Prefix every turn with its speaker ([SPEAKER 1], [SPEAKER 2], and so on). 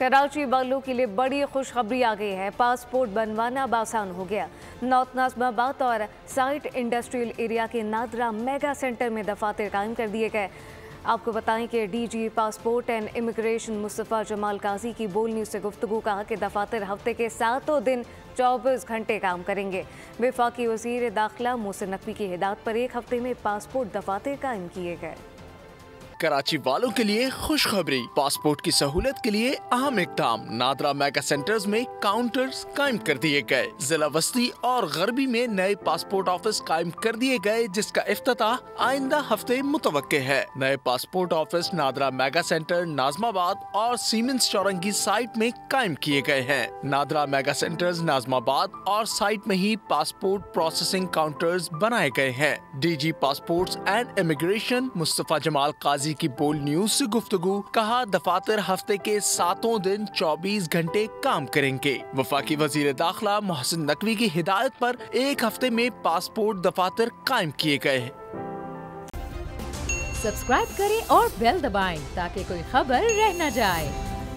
[SPEAKER 1] कराची वालों के लिए बड़ी खुशखबरी आ गई है। पासपोर्ट बनवाना अब आसान हो गया। नॉर्थ नाज़िमाबाद और साइट इंडस्ट्रियल एरिया के नादरा मेगा सेंटर में दफातर कायम कर दिए गए। आपको बताएं कि DG passport and immigration Mustafa Jamal Qazi की बोल न्यूज़ से गुफ्तगू कहा कि दफातर हफ्ते के 7 दिन 24 घंटे काम करेंगे। वफाकी वज़ीर दाखिला मोहसिन नकवी की हिदायत पर एक हफ्ते में पासपोर्ट दफातर कायम किए गए।
[SPEAKER 2] कराची वालों के लिए खुशखबरी, पासपोर्ट की सहूलत के लिए अहम इक़दाम। नादरा मेगा सेंटर्स में काउंटर्स कायम कर दिए गए। जिला वस्ती और गरबी में नए पासपोर्ट ऑफिस कायम कर दिए गए, जिसका इफ्तिताह आइंदा हफ्ते मुतवक्के है। नए passport office NADRA mega centre Nazimabad और सीमेंस चौरंगी साइट में कायम किए गए हैं। नादरा मेगा सेंटर्स नाज़िमाबाद और साइट में ही पासपोर्ट प्रोसेसिंग काउंटर्स बनाए गए हैं। DG passports and immigration Mustafa Jamal Qazi की बोल न्यूज़ से गुफ्तगू, कहा दफातर हफ्ते के 7 दिन 24 घंटे काम करेंगे। वफाकी वजीर दाखिला मोहसिन नकवी की हिदायत पर एक हफ्ते में पासपोर्ट दफातर कायम किए गए।
[SPEAKER 3] सब्सक्राइब करें और बेल दबाएं ताकि कोई खबर रह न जाए।